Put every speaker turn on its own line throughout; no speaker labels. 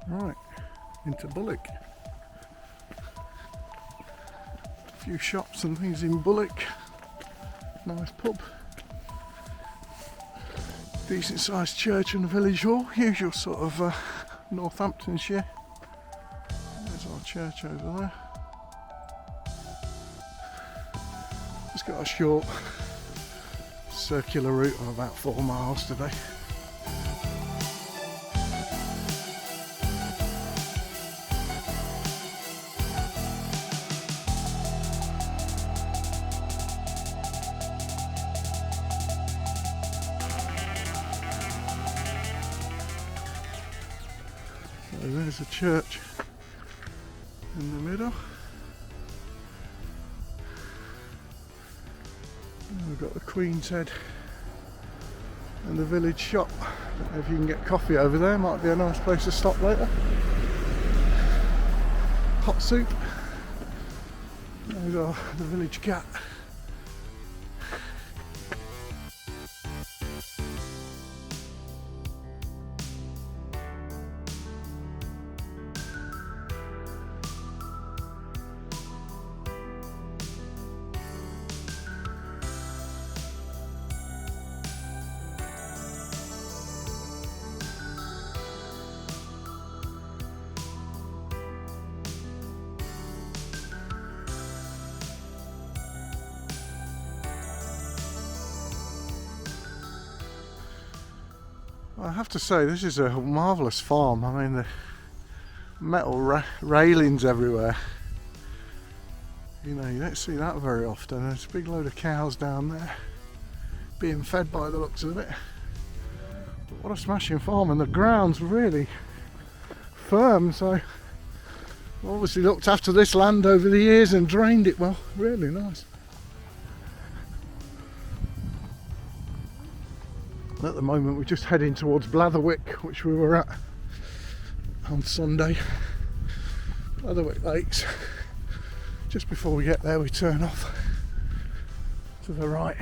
Right, into Bulwick. A few shops and things in Bulwick. Nice pub. Decent sized church and village hall. Usual sort of Northamptonshire. There's our church over there. It's got a short circular route of about 4 miles today. So there's a church in the middle. And we've got the Queen's Head and the village shop. Don't know if you can get coffee over there, might be a nice place to stop later. Hot soup. There's the village cat. I have to say, this is a marvellous farm. I mean, the metal railings everywhere. You know, you don't see that very often. There's a big load of cows down there being fed by the looks of it. But what a smashing farm, and the ground's really firm, so obviously looked after this land over the years and drained it well. Really nice. At the moment we're just heading towards Blatherwycke, which we were at on Sunday. Blatherwycke Lakes. Just before we get there we turn off to the right.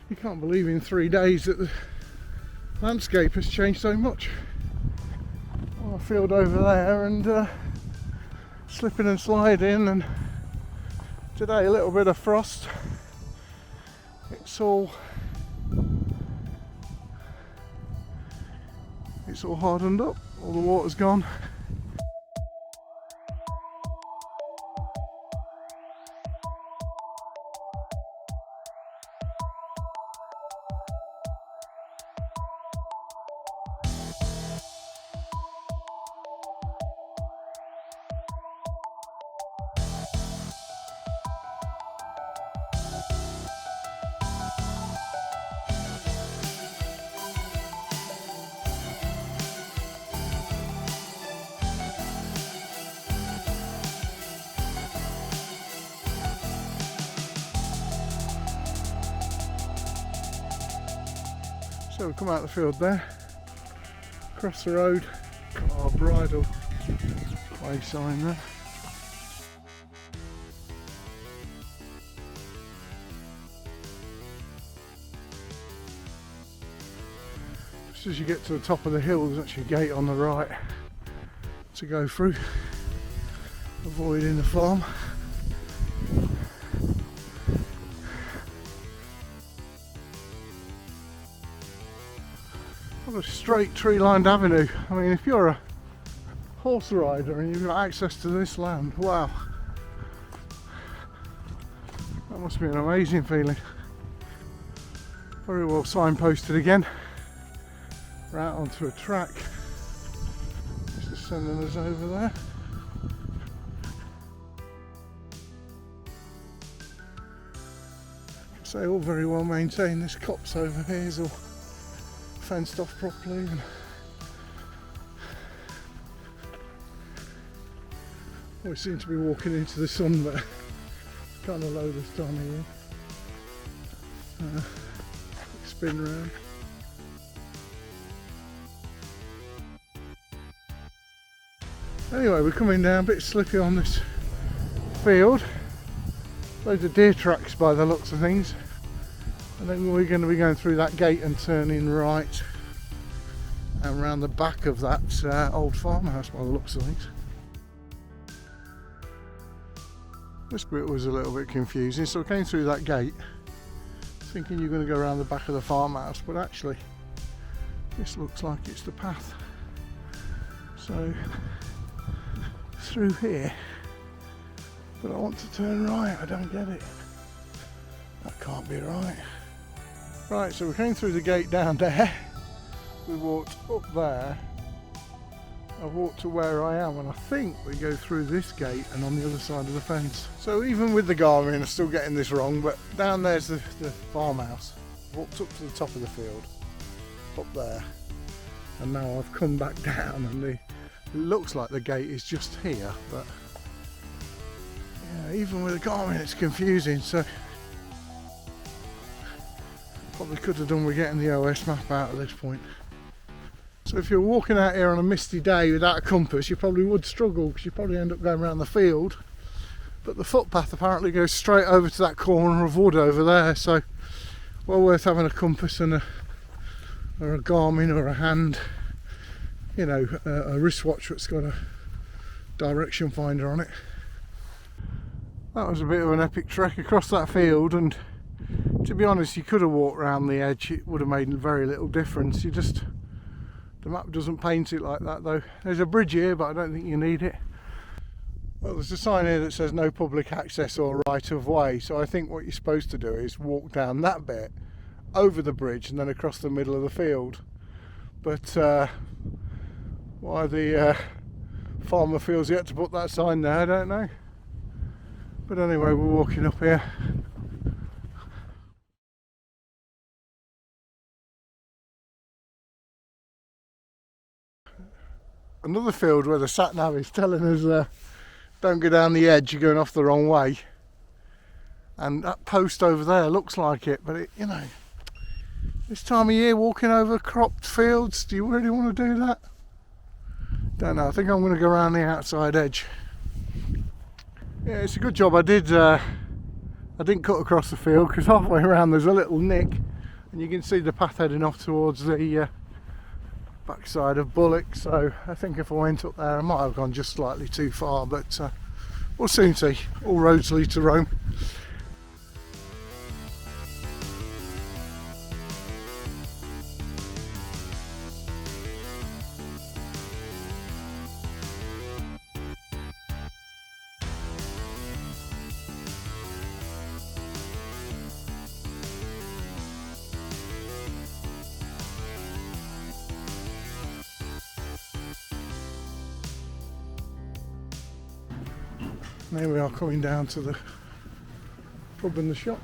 You can't believe in 3 days that the landscape has changed so much. On a field over there and slipping and sliding, and today a little bit of frost. It's all hardened up, all the water's gone. So we come out the field there, across the road, got our Bridleway sign there. Just as you get to the top of the hill, there's actually a gate on the right to go through, avoiding the farm. What a straight tree-lined avenue. I mean, if you're a horse rider and you've got access to this land, wow, that must be an amazing feeling. Very well signposted again. We're out onto a track, just sending us over there. So all very well maintained. This copse over here is all fenced off properly, and we seem to be walking into the sun, but kind of low this time of year. Spin round. Anyway, we're coming down a bit slippy on this field. Loads of deer tracks by the looks of things. And then we're going to be going through that gate and turning right And around the back of that old farmhouse by the looks of things. This bit was a little bit confusing, so I came through that gate thinking you're going to go around the back of the farmhouse, but actually this looks like it's the path. So through here, but I want to turn right. I don't get it. That can't be right. Right, so we came through the gate down there, we walked up there, I walked to where I am, and I think we go through this gate and on the other side of the fence. So even with the Garmin, I'm still getting this wrong, but down there's the farmhouse. Walked up to the top of the field, up there, and now I've come back down, and it looks like the gate is just here, but yeah, even with the Garmin it's confusing, so probably could have done with getting the OS map out at this point. So if you're walking out here on a misty day without a compass, you probably would struggle, because you probably end up going around the field. But the footpath apparently goes straight over to that corner of wood over there, so well worth having a compass and or a Garmin or a hand, you know, a wristwatch that's got a direction finder on it. That was a bit of an epic trek across that field, and to be honest, you could have walked around the edge, it would have made very little difference. The map doesn't paint it like that though. There's a bridge here, but I don't think you need it. Well, there's a sign here that says no public access or right of way, so I think what you're supposed to do is walk down that bit, over the bridge, and then across the middle of the field. But why the farmer feels he had to put that sign there, I don't know. But anyway, we're walking up here. Another field where the sat-nav is telling us don't go down the edge, you're going off the wrong way. And that post over there looks like it, but you know, this time of year walking over cropped fields, do you really want to do that? Don't know, I think I'm going to go around the outside edge. Yeah, it's a good job I didn't cut across the field, because halfway around there's a little nick and you can see the path heading off towards the backside of Bulwick, so I think if I went up there I might have gone just slightly too far, but we'll soon see. All roads lead to Rome. There we are, coming down to the pub and the shop.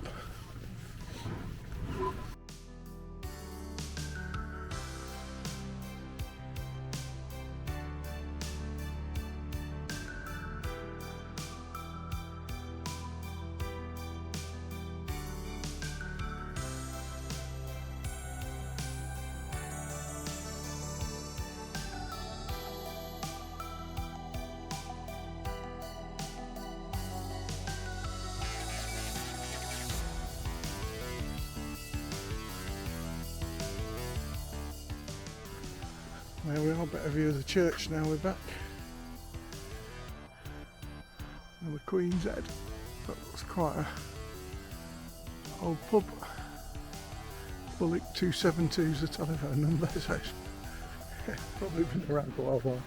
There we are, better view of the church now we're back. And the Queen's Head. That looks quite a old pub. Bulwick 272 is the telephone number, so it's probably been around for a while.